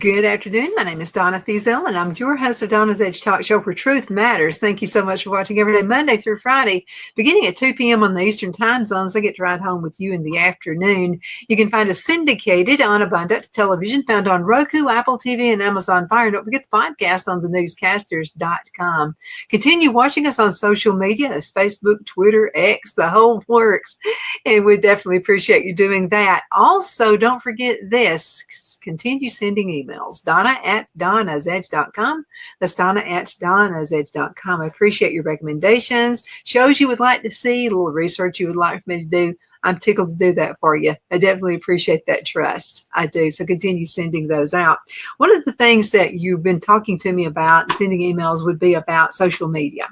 Good afternoon. My name is Donna Thiesel, and I'm your host of Donna's Edge Talk Show where truth matters. Thank you so much for watching every day, Monday through Friday, beginning at 2 p.m. on the Eastern time zones. I get to ride home with you in the afternoon. You can find us syndicated on Abundant Television, found on Roku, Apple TV, and Amazon Fire. Don't forget the podcast on thenewscasters.com. Continue watching us on social media. That's Facebook, Twitter, X, the whole works. And we definitely appreciate you doing that. Also, don't forget this. Continue sending emails. Donna@DonnasEdge.com. That's Donna@DonnasEdge.com. I appreciate your recommendations, shows you would like to see, a little research you would like for me to do. I'm tickled to do that for you. I definitely appreciate that trust. I do. So continue sending those out. One of the things that you've been talking to me about, sending emails, would be about social media.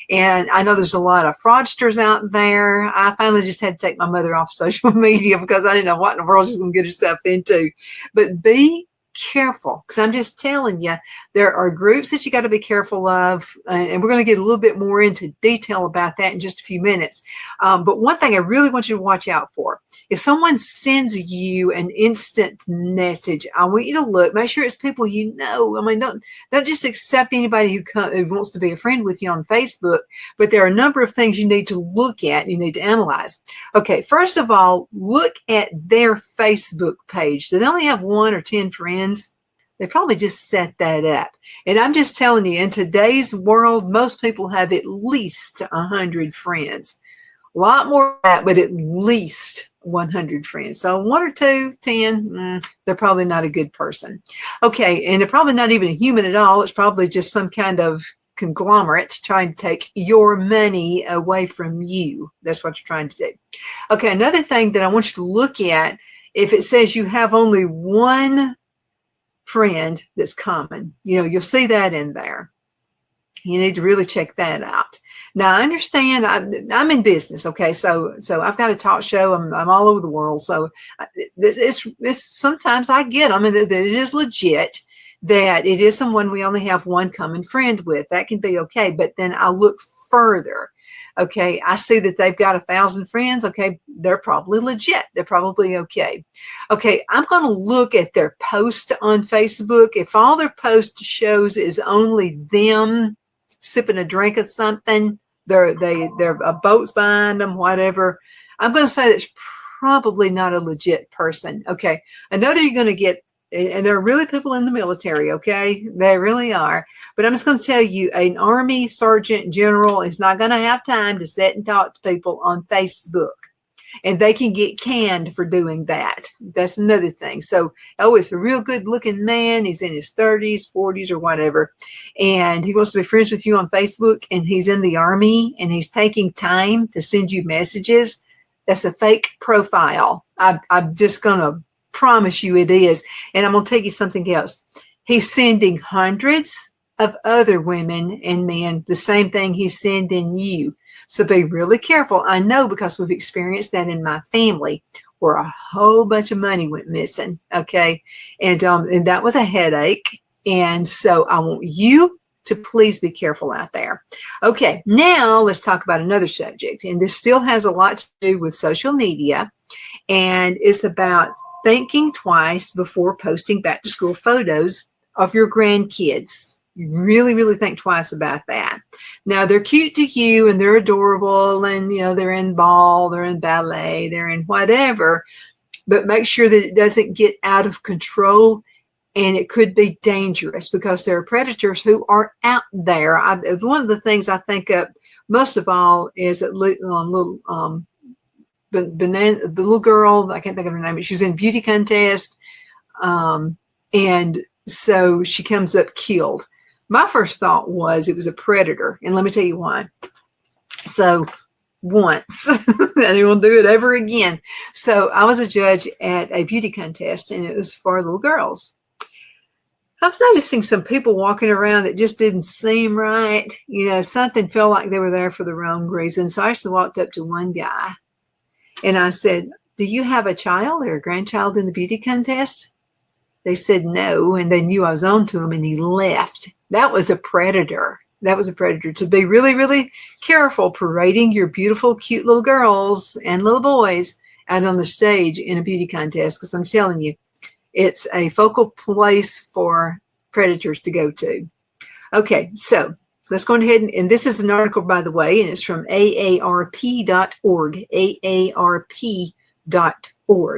And I know there's a lot of fraudsters out there. I finally just had to take my mother off social media because I didn't know what in the world she's going to get herself into. But be careful, because I'm just telling you, there are groups that you got to be careful of, and we're going to get a little bit more into detail about that in just a few minutes. But one thing I really want you to watch out for, if someone sends you an instant message, I want you to look, make sure it's people you know. I mean, don't just accept anybody who wants to be a friend with you on Facebook, but there are a number of things you need to look at, you need to analyze. Okay, first of all, look at their Facebook page. Do they only have 1 or 10 friends? They probably just set that up. And I'm just telling you, in today's world, most people have at least 100 friends. A lot more than that, but at least 100 friends. So 1 or 2, 10, they're probably not a good person. Okay, and they're probably not even a human at all. It's probably just some kind of conglomerate trying to take your money away from you. That's what you're trying to do. Okay, another thing that I want you to look at, if it says you have only one friend that's common, you'll see that in there. You need to really check that out. Now, I understand I'm in business, okay? So I've got a talk show. I'm all over the world. So it's sometimes I get them, and it is legit that it is someone we only have one common friend with. That can be okay, but then I look further. Okay, I see that they've got 1,000 friends. Okay, they're probably legit. They're probably okay. Okay, I'm going to look at their post on Facebook. If all their post shows is only them sipping a drink of something, they're a boat's behind them, whatever, I'm going to say that's probably not a legit person. Okay, another you're going to get, and there are really people in the military, okay? They really are. But I'm just going to tell you, an Army Sergeant General is not going to have time to sit and talk to people on Facebook. And they can get canned for doing that. That's another thing. So, it's a real good-looking man. He's in his 30s, 40s, or whatever. And he wants to be friends with you on Facebook, and he's in the Army, and he's taking time to send you messages. That's a fake profile. I'm just going to promise you it is. And I'm going to tell you something else. He's sending hundreds of other women and men the same thing he's sending you. So be really careful. I know, because we've experienced that in my family, where a whole bunch of money went missing. Okay. And that was a headache. And so I want you to please be careful out there. Okay. Now let's talk about another subject. And this still has a lot to do with social media. And it's about thinking twice before posting back to school photos of your grandkids. You really, really think twice about that. Now, they're cute to you and they're adorable, and they're in ball, they're in ballet, they're in whatever, but make sure that it doesn't get out of control, and it could be dangerous because there are predators who are out there. One of the things I think of most of all is that the little girl, I can't think of her name, but she was in a beauty contest. And so she comes up killed. My first thought was it was a predator. And let me tell you why. So once, I didn't want to do it ever again. So I was a judge at a beauty contest, and it was for little girls. I was noticing some people walking around that just didn't seem right. Something felt like they were there for the wrong reason. So I actually walked up to one guy and I said, "Do you have a child or a grandchild in the beauty contest?" They said no, and they knew I was on to him, and he left. That was a predator. That was a predator. To be really, really careful parading your beautiful, cute little girls and little boys out on the stage in a beauty contest, because I'm telling you, It's a focal place for predators to go to. Okay, so let's go ahead and this is an article, by the way, and it's from aarp.org, aarp.org.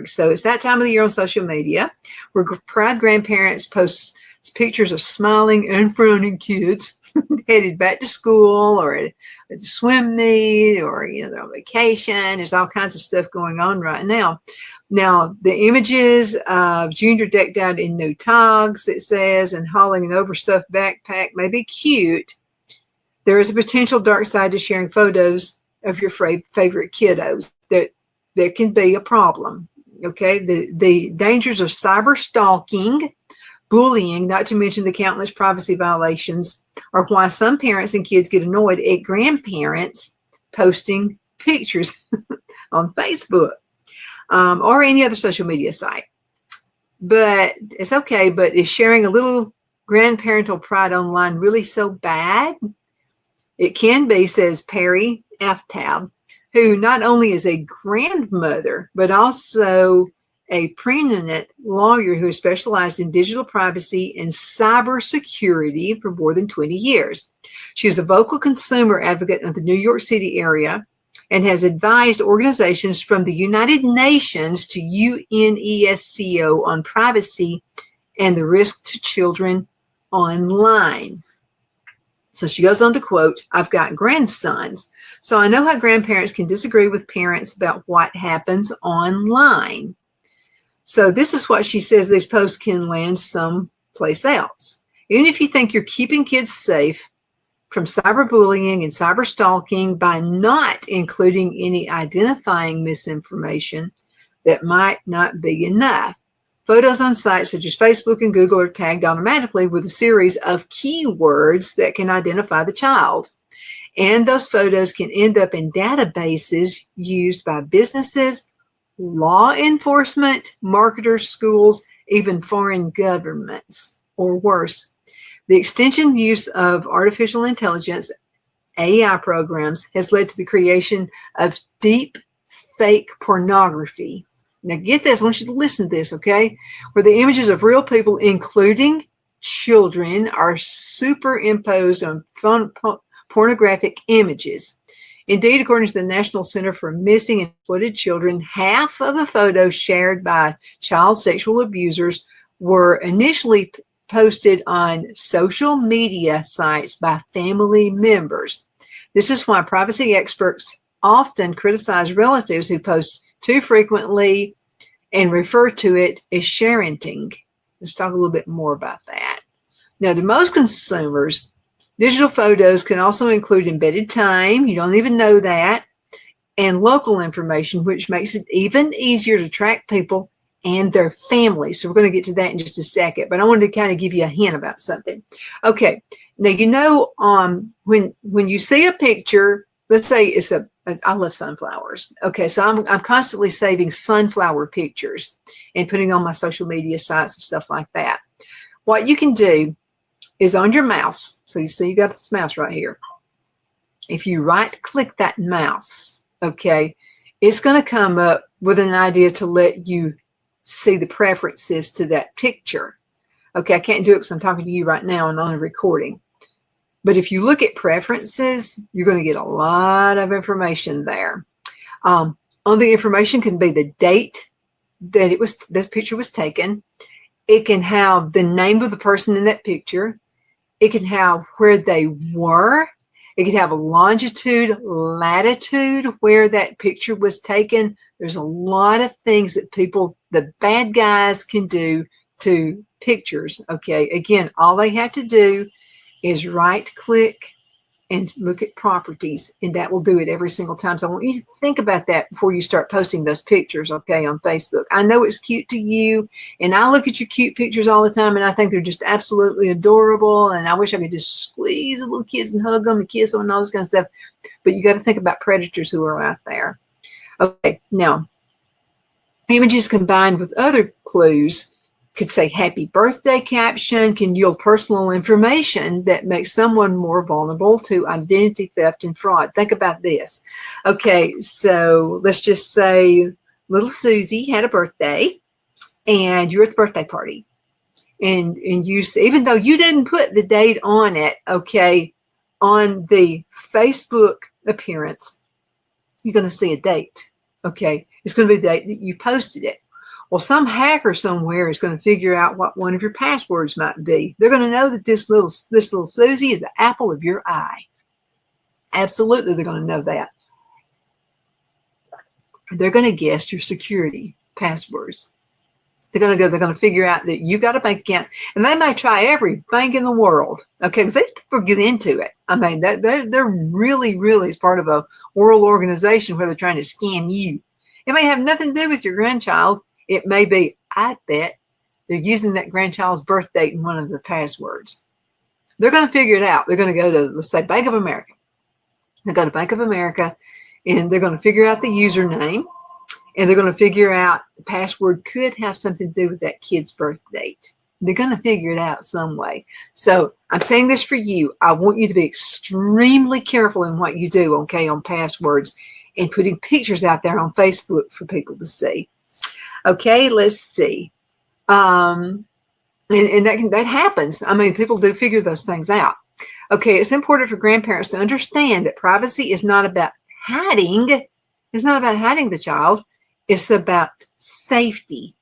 So it's that time of the year on social media where proud grandparents post pictures of smiling and frowning kids headed back to school or at a swim meet, or they're on vacation. There's all kinds of stuff going on right now. Now, the images of Junior decked out in new togs, it says, and hauling an overstuffed backpack may be cute. There is a potential dark side to sharing photos of your favorite kiddos. There can be a problem. Okay, the dangers of cyber stalking, bullying, not to mention the countless privacy violations, are why some parents and kids get annoyed at grandparents posting pictures on Facebook or any other social media site. But it's okay. But is sharing a little grandparental pride online really so bad? It can be, says Perry Aftab, who not only is a grandmother, but also a preeminent lawyer who has specialized in digital privacy and cybersecurity for more than 20 years. She is a vocal consumer advocate of the New York City area and has advised organizations from the United Nations to UNESCO on privacy and the risk to children online. So she goes on to quote, "I've got grandsons, so I know how grandparents can disagree with parents about what happens online." So this is what she says: these posts can land someplace else. Even if you think you're keeping kids safe from cyberbullying and cyber stalking by not including any identifying misinformation, that might not be enough. Photos on sites such as Facebook and Google are tagged automatically with a series of keywords that can identify the child. And those photos can end up in databases used by businesses, law enforcement, marketers, schools, even foreign governments, or worse. The extension use of artificial intelligence, AI programs, has led to the creation of deep fake pornography. Now get this, I want you to listen to this, okay? Where the images of real people, including children, are superimposed on pornographic images. Indeed, according to the National Center for Missing and Exploited Children, half of the photos shared by child sexual abusers were initially posted on social media sites by family members. This is why privacy experts often criticize relatives who post too frequently and refer to it as sharenting. Let's talk a little bit more about that. Now, to most consumers, digital photos can also include embedded time. You don't even know that. And local information, which makes it even easier to track people and their families. So we're going to get to that in just a second. But I wanted to kind of give you a hint about something. Okay. Now, when you see a picture, let's say I love sunflowers. Okay. So I'm constantly saving sunflower pictures and putting on my social media sites and stuff like that. What you can do is on your mouse. So you see you got this mouse right here. If you right click that mouse, okay, it's going to come up with an idea to let you see the preferences to that picture. Okay, I can't do it because I'm talking to you right now and on a recording. But if you look at preferences, you're going to get a lot of information there. On the information can be the date that this picture was taken. It can have the name of the person in that picture. It can have where they were. It can have a longitude, latitude, where that picture was taken. There's a lot of things that the bad guys can do to pictures. Okay, again, all they have to do is right click and look at properties, and that will do it every single time. So I want you to think about that before you start posting those pictures, okay, on Facebook. I know it's cute to you, and I look at your cute pictures all the time, and I think they're just absolutely adorable, and I wish I could just squeeze the little kids and hug them and kiss them and all this kind of stuff. But you got to think about predators who are out there. Okay, now, images combined with other clues could say happy birthday caption, can yield personal information that makes someone more vulnerable to identity theft and fraud. Think about this. Okay, so let's just say little Susie had a birthday, and you're at the birthday party, and you see, even though you didn't put the date on it, okay, on the Facebook appearance, you're going to see a date, okay? It's going to be the date that you posted it. Well, some hacker somewhere is going to figure out what one of your passwords might be. They're going to know that this little Susie is the apple of your eye. Absolutely, they're going to know that. They're going to guess your security passwords. They're going to figure out that you got a bank account, and they may try every bank in the world, okay? Because these people get into it. I mean, they're really, really as part of a world organization where they're trying to scam you. It may have nothing to do with your grandchild. It may be, I bet, they're using that grandchild's birth date in one of the passwords. They're going to figure it out. They're going to go to, let's say, Bank of America. They go to Bank of America, and they're going to figure out the username, and they're going to figure out the password could have something to do with that kid's birth date. They're going to figure it out some way. So I'm saying this for you. I want you to be extremely careful in what you do, okay, on passwords and putting pictures out there on Facebook for people to see. Okay, let's see. And that happens. I mean, people do figure those things out. Okay, it's important for grandparents to understand that privacy is not about hiding. It's not about hiding the child. It's about safety,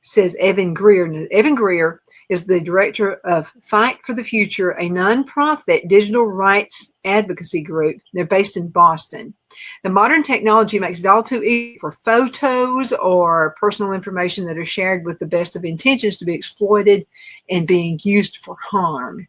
says Evan Greer. Evan Greer is the director of Fight for the Future, a nonprofit digital rights advocacy group. They're based in Boston. The modern technology makes it all too easy for photos or personal information that are shared with the best of intentions to be exploited and being used for harm.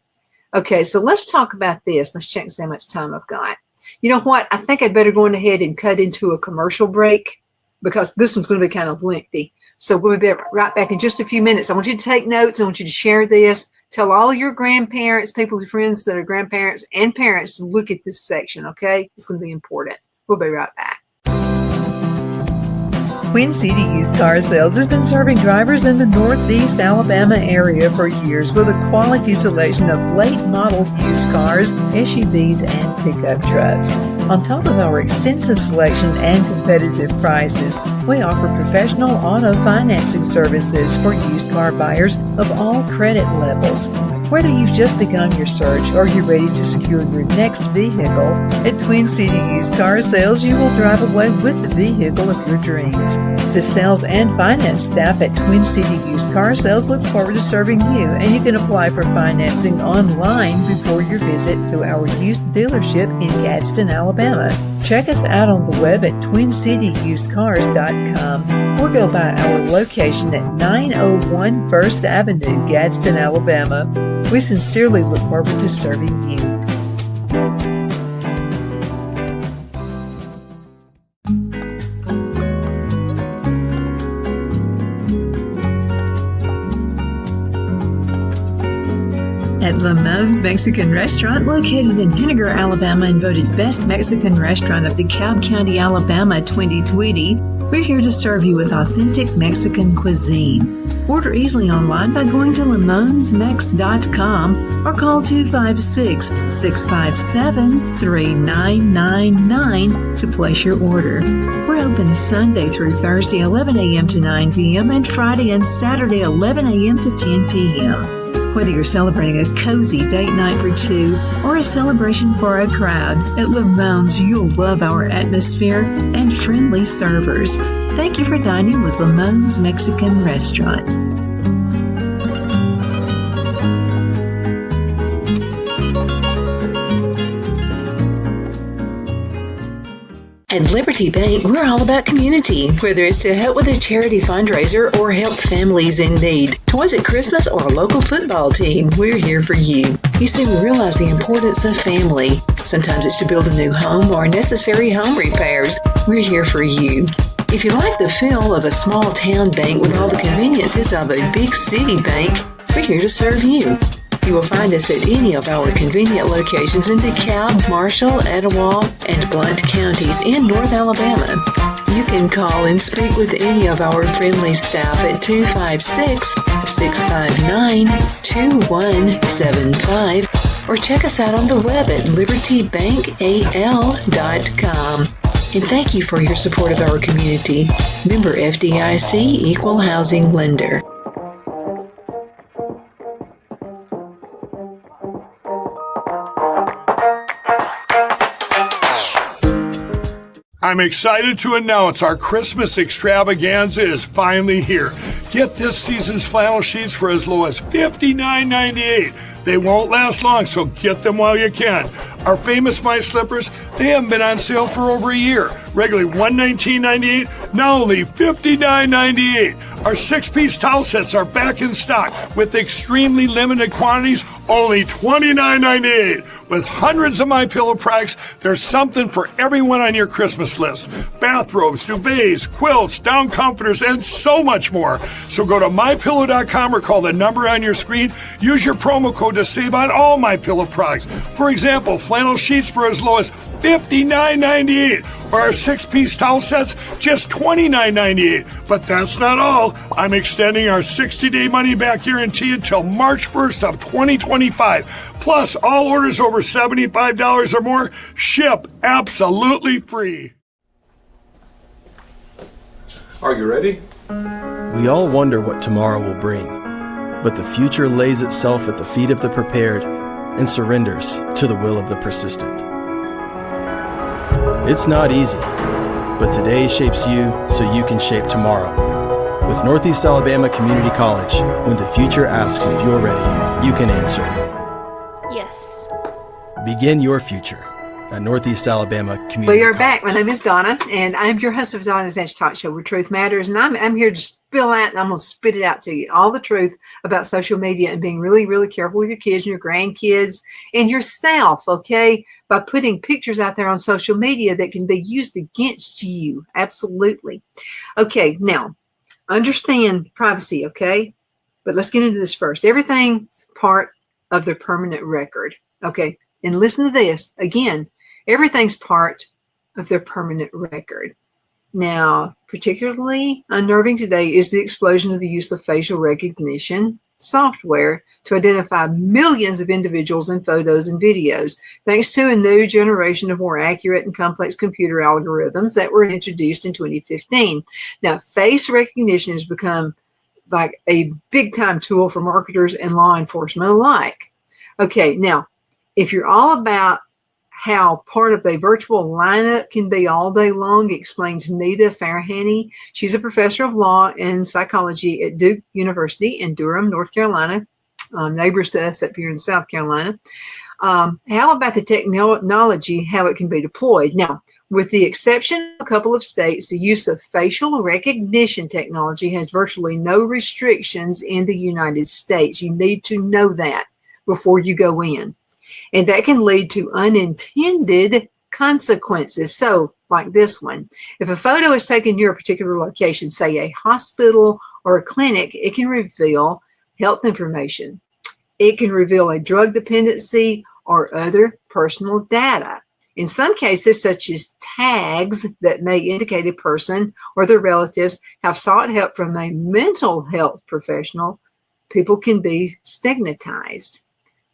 Okay, so let's talk about this. Let's check and see how much time I've got. You know what? I think I'd better go on ahead and cut into a commercial break because this one's going to be kind of lengthy. So we'll be right back in just a few minutes. I want you to take notes. I want you to share this. Tell all your grandparents, people, your friends that are grandparents and parents to look at this section, okay? It's going to be important. We'll be right back. Twin City Used Car Sales has been serving drivers in the Northeast Alabama area for years with a quality selection of late model used cars, SUVs, and pickup trucks. On top of our extensive selection and competitive prices, we offer professional auto financing services for used car buyers of all credit levels. Whether you've just begun your search or you're ready to secure your next vehicle, at Twin City Used Car Sales, you will drive away with the vehicle of your dreams. The sales and finance staff at Twin City Used Car Sales looks forward to serving you, and you can apply for financing online before your visit to our used dealership in Gadsden, Alabama. Check us out on the web at twincityusedcars.com or go by our location at 901 First Avenue, Gadsden, Alabama. We sincerely look forward to serving you. At Lamone's Mexican Restaurant, located in Henniger, Alabama, and voted Best Mexican Restaurant of DeKalb County, Alabama 2020, we're here to serve you with authentic Mexican cuisine. Order easily online by going to lamonsmex.com or call 256-657-3999 to place your order. We're open Sunday through Thursday, 11 a.m. to 9 p.m. and Friday and Saturday, 11 a.m. to 10 p.m. Whether you're celebrating a cozy date night for two or a celebration for a crowd, at Lamone's you'll love our atmosphere and friendly servers. Thank you for dining with Lamone's Mexican Restaurant. At Liberty Bank, we're all about community, whether it's to help with a charity fundraiser or help families in need. Toys at Christmas or a local football team, we're here for you. You see, we realize the importance of family. Sometimes it's to build a new home or necessary home repairs. We're here for you. If you like the feel of a small town bank with all the conveniences of a big city bank, we're here to serve you. You will find us at any of our convenient locations in DeKalb, Marshall, Etowah, and Blount counties in North Alabama. You can call and speak with any of our friendly staff at 256-659-2175 or check us out on the web at libertybankal.com. And thank you for your support of our community. Member FDIC, Equal Housing Lender. I'm excited to announce our Christmas extravaganza is finally here. Get this season's flannel sheets for as low as $59.98. They won't last long, so get them while you can. Our famous My Slippers, they haven't been on sale for over a year. Regularly $119.98, now only $59.98. Our 6-piece towel sets are back in stock with extremely limited quantities, only $29.98. With hundreds of MyPillow products, there's something for everyone on your Christmas list. Bathrobes, duvets, quilts, down comforters, and so much more. So go to MyPillow.com or call the number on your screen. Use your promo code to save on all MyPillow products. For example, flannel sheets for as low as $59.98, or our 6-piece towel sets, just $29.98. But that's not all. I'm extending our 60-day money-back guarantee until March 1st of 2025. Plus, all orders over $75 or more ship absolutely free. Are you ready? We all wonder what tomorrow will bring, but the future lays itself at the feet of the prepared and surrenders to the will of the persistent. It's not easy, but today shapes you so you can shape tomorrow. With Northeast Alabama Community College, when the future asks if you're ready, you can answer. Yes. Begin your future at Northeast Alabama Community We are College. back. My name is Donna, and I'm your host of Donna's Edge Talk Show, where truth matters. And I'm here to spill out, and I'm going to spit it out to you, all the truth about social media and being really, really careful with your kids and your grandkids and yourself, okay, by putting pictures out there on social media that can be used against you. Absolutely. Okay, now, understand privacy, okay? But let's get into this first. Everything's part of their permanent record, okay? And listen to this. Again, everything's part of their permanent record. Now, particularly unnerving today is the explosion of the use of facial recognition software to identify millions of individuals in photos and videos, thanks to a new generation of more accurate and complex computer algorithms that were introduced in 2015. Now, face recognition has become like a big-time tool for marketers and law enforcement alike. Okay, now, if you're all about how part of a virtual lineup can be all day long, explains Nita Farahany. She's a professor of law and psychology at Duke University in Durham, North Carolina, neighbors to us up here in South Carolina. How about the technology, how it can be deployed? Now, with the exception of a couple of states, the use of facial recognition technology has virtually no restrictions in the United States. You need to know that before you go in. And that can lead to unintended consequences. So, like this one, if a photo is taken near a particular location, say a hospital or a clinic, it can reveal health information. It can reveal a drug dependency or other personal data. In some cases, such as tags that may indicate a person or their relatives have sought help from a mental health professional, people can be stigmatized.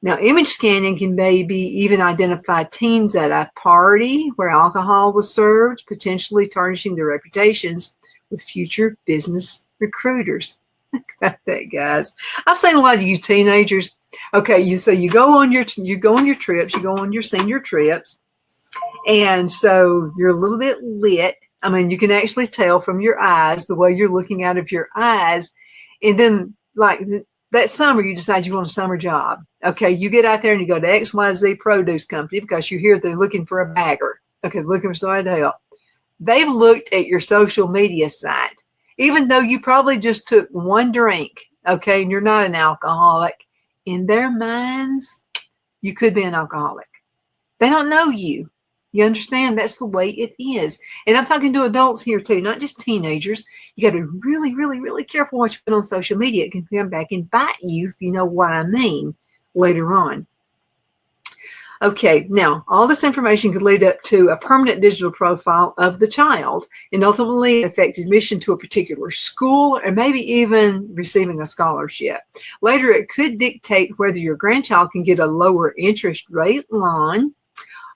Now, image scanning can maybe even identify teens at a party where alcohol was served, potentially tarnishing their reputations with future business recruiters. Think about that, guys. I've seen a lot of you teenagers. Okay, you go on your trips, you go on your senior trips, and so you're a little bit lit. I mean, you can actually tell from your eyes, the way you're looking out of your eyes, and then like that summer, you decide you want a summer job. Okay, you get out there and you go to XYZ Produce Company because you hear they're looking for a bagger. Okay, looking for somebody to help. They've looked at your social media site, even though you probably just took one drink, okay, and you're not an alcoholic. In their minds, you could be an alcoholic. They don't know you. You understand? That's the way it is. And I'm talking to adults here too, not just teenagers. You got to be really, really, really careful what you put on social media. It can come back and bite you, if you know what I mean, later on. Okay, now, all this information could lead up to a permanent digital profile of the child and ultimately affect admission to a particular school or maybe even receiving a scholarship. Later, it could dictate whether your grandchild can get a lower interest rate loan,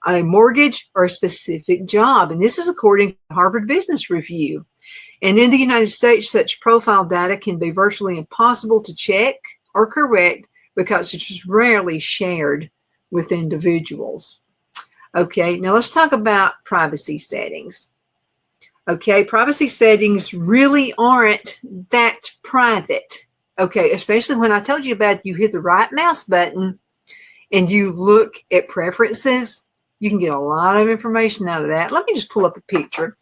a mortgage, or a specific job. And this is according to Harvard Business Review. And in the United States, such profile data can be virtually impossible to check or correct because it's just rarely shared with individuals. Okay, now let's talk about privacy settings. Okay, privacy settings really aren't that private. Okay, especially when I told you about you hit the right mouse button and you look at preferences, you can get a lot of information out of that. Let me just pull up a picture,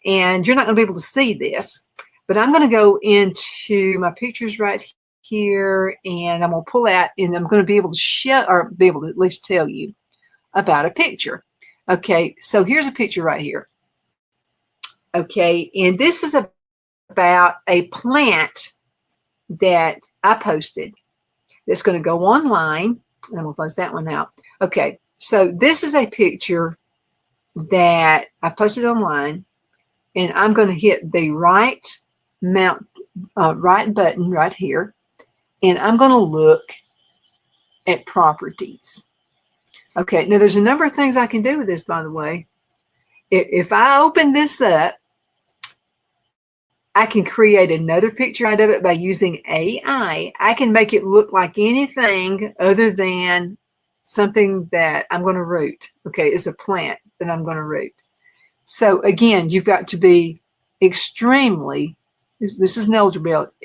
and you're not going to be able to see this, but I'm going to go into my pictures right here, and I'm going to pull out, and I'm going to be able to show, or be able to at least tell you about a picture. Okay, so here's a picture right here. Okay, and this is about a plant that I posted that's going to go online. And I'm going to close that one out. Okay, so this is a picture that I posted online, and I'm going to hit the right button right here, and I'm going to look at properties. Okay, now there's a number of things I can do with this, by the way. If I open this up, I can create another picture out of it by using AI. I can make it look like anything other than something that I'm going to root. Okay, it's a plant that I'm going to root. So again, you've got to be extremely, this is an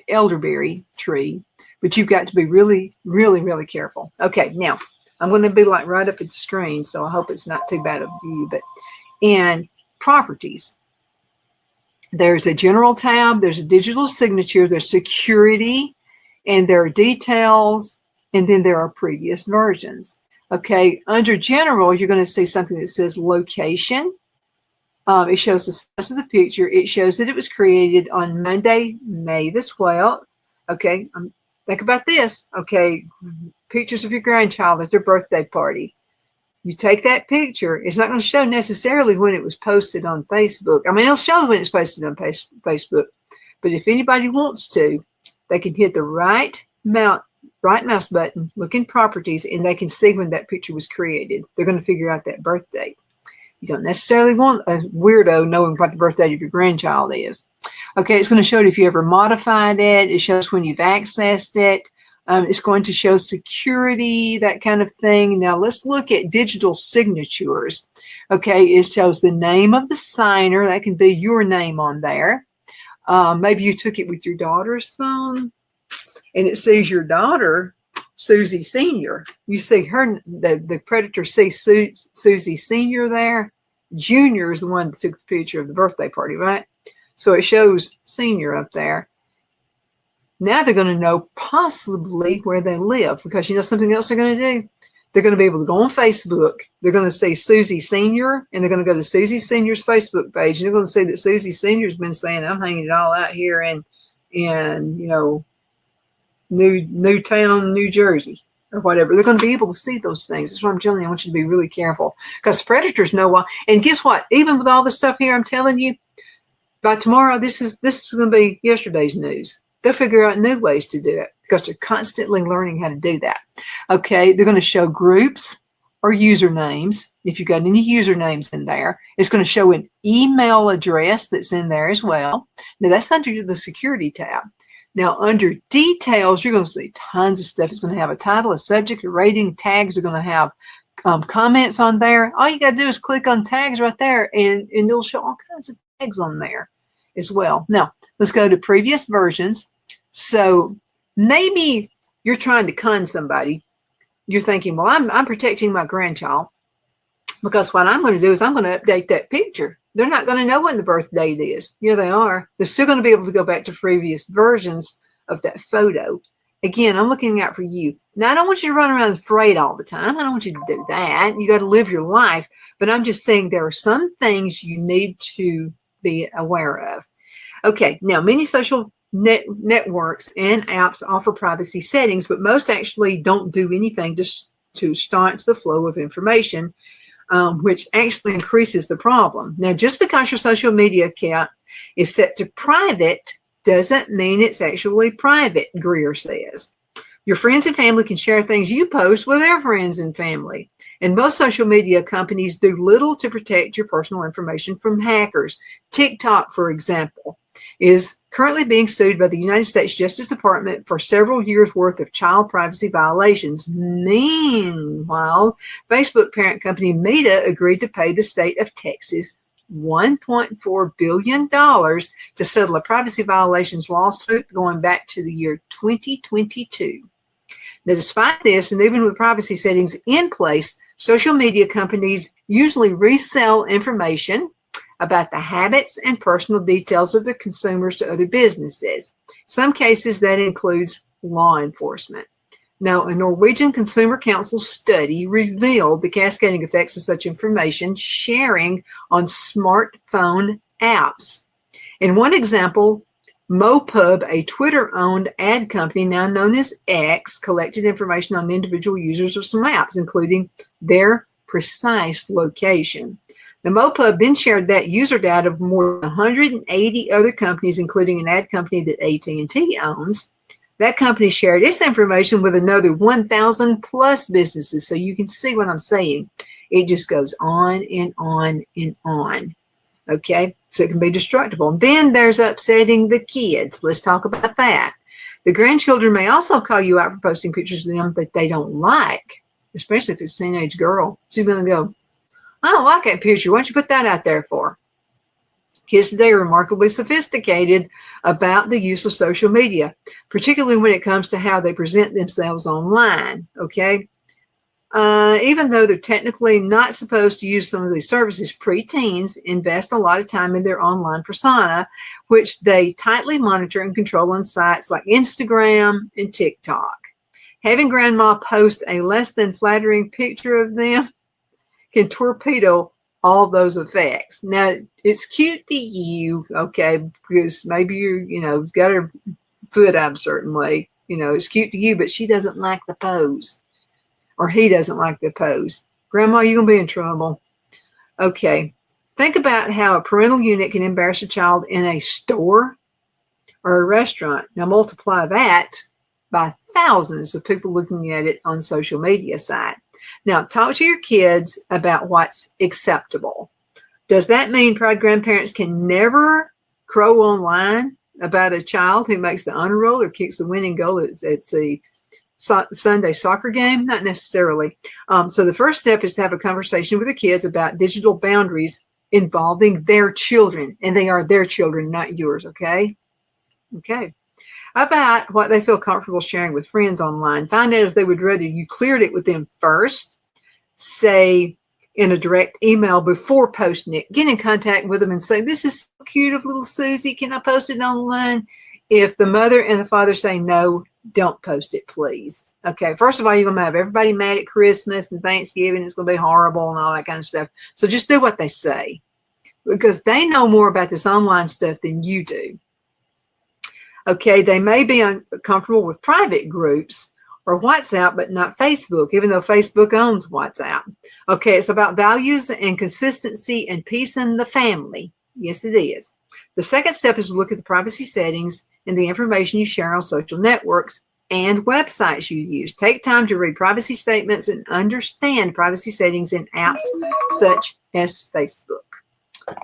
elderberry tree, but you've got to be really, really, really careful. Okay, now I'm going to be like right up at the screen, so I hope it's not too bad of a view, but in properties, there's a general tab, there's a digital signature, there's security, and there are details, and then there are previous versions. Okay, under general, you're going to see something that says location. It shows the size of the picture. It shows that it was created on Monday, May the 12th. Okay, think about this. Okay, pictures of your grandchild at their birthday party. You take that picture, it's not going to show necessarily when it was posted on Facebook. I mean, it'll show when it's posted on Facebook, but if anybody wants to, they can hit the right mouse button, look in properties, and they can see when that picture was created. They're going to figure out that birth date. You don't necessarily want a weirdo knowing what the birth date of your grandchild is. Okay, it's going to show you if you ever modified it. It shows when you've accessed it. It's going to show security, that kind of thing. Now let's look at digital signatures. Okay, it shows the name of the signer. That can be your name on there. Maybe you took it with your daughter's phone, and it sees your daughter, Susie Senior. You see her, the predator sees Susie Senior there. Junior is the one that took the picture of the birthday party, right? So it shows Senior up there. Now they're going to know possibly where they live, because you know something else they're going to do? They're going to be able to go on Facebook. They're going to see Susie Senior, and they're going to go to Susie Senior's Facebook page, and they're going to see that Susie Senior's been saying, I'm hanging it all out here in you know, Newtown, New Jersey, or whatever. They're going to be able to see those things. That's what I'm telling you. I want you to be really careful, because predators know why. And guess what? Even with all this stuff here, I'm telling you, by tomorrow, this is going to be yesterday's news. They'll figure out new ways to do it, because they're constantly learning how to do that. Okay, they're going to show groups or usernames. If you've got any usernames in there, it's going to show an email address that's in there as well. Now, that's under the security tab. Now, under details, you're going to see tons of stuff. It's going to have a title, a subject, a rating, tags. They're going to have comments on there. All you got to do is click on tags right there, and it'll show all kinds of tags on there as well. Now, let's go to previous versions. So maybe you're trying to con somebody. You're thinking, well, I'm protecting my grandchild, because what I'm going to do is I'm going to update that picture. They're not going to know when the birth date is. Yeah, they are. They're still going to be able to go back to previous versions of that photo. Again, I'm looking out for you. Now, I don't want you to run around afraid all the time. I don't want you to do that. You got to live your life. But I'm just saying there are some things you need to be aware of. Okay, now many social networks and apps offer privacy settings, but most actually don't do anything to staunch the flow of information, which actually increases the problem. Now, just because your social media account is set to private doesn't mean it's actually private, Greer says. Your friends and family can share things you post with their friends and family. And most social media companies do little to protect your personal information from hackers. TikTok, for example, is currently being sued by the United States Justice Department for several years' worth of child privacy violations. Meanwhile, Facebook parent company Meta agreed to pay the state of Texas $1.4 billion to settle a privacy violations lawsuit going back to the year 2022. Now, despite this, and even with privacy settings in place, social media companies usually resell information about the habits and personal details of their consumers to other businesses. In some cases, that includes law enforcement. Now, a Norwegian Consumer Council study revealed the cascading effects of such information sharing on smartphone apps. In one example, MoPub, a Twitter-owned ad company now known as X, collected information on individual users of some apps, including their precise location. The MoPub then shared that user data of more than 180 other companies, including an ad company that AT&T owns. That company shared its information with another 1,000 plus businesses. So you can see what I'm saying. It just goes on and on and on. Okay, so it can be destructible. And then there's upsetting the kids. Let's talk about that. The grandchildren may also call you out for posting pictures of them that they don't like, especially if it's a teenage girl. She's going to go, I don't like that picture. Why don't you put that out there for? Kids today are remarkably sophisticated about the use of social media, particularly when it comes to how they present themselves online, okay? Even though they're technically not supposed to use some of these services, preteens invest a lot of time in their online persona, which they tightly monitor and control on sites like Instagram and TikTok. Having grandma post a less than flattering picture of them can torpedo all those effects. Now, it's cute to you, okay, because maybe you've got her foot out a certain way. It's cute to you, but she doesn't like the pose. Or he doesn't like the pose. Grandma, you're going to be in trouble. Okay. Think about how a parental unit can embarrass a child in a store or a restaurant. Now multiply that by thousands of people looking at it on social media site. Now talk to your kids about what's acceptable. Does that mean proud grandparents can never crow online about a child who makes the honor roll or kicks the winning goal at the Sunday soccer game? Not necessarily. So the first step is to have a conversation with the kids about digital boundaries involving their children, and they are their children, not yours. Okay. About what they feel comfortable sharing with friends online. Find out if they would rather you cleared it with them first, say in a direct email before posting it. Get in contact with them and say, this is so cute of little Susie. Can I post it online? If the mother and the father say no, don't post it, please. Okay, first of all, you're going to have everybody mad at Christmas and Thanksgiving. It's going to be horrible and all that kind of stuff. So just do what they say, because they know more about this online stuff than you do. Okay, they may be uncomfortable with private groups or WhatsApp, but not Facebook, even though Facebook owns WhatsApp. Okay, it's about values and consistency and peace in the family. Yes, it is. The second step is to look at the privacy settings and the information you share on social networks and websites you use. Take time to read privacy statements and understand privacy settings in apps such as Facebook.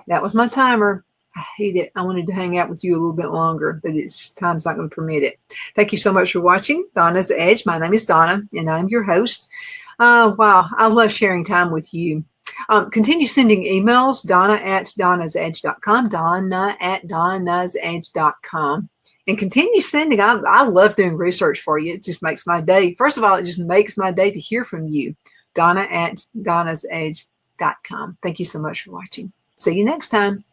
That was my timer. I hate it. I wanted to hang out with you a little bit longer, but time's not going to permit it. Thank you so much for watching Donna's Edge. My name is Donna, and I'm your host. Wow, I love sharing time with you. Continue sending emails, donna@donnasedge.com, donna@donnasedge.com. And continue sending. I love doing research for you. It just makes my day. First of all, it just makes my day to hear from you. Donna@donnasedge.com. Thank you so much for watching. See you next time.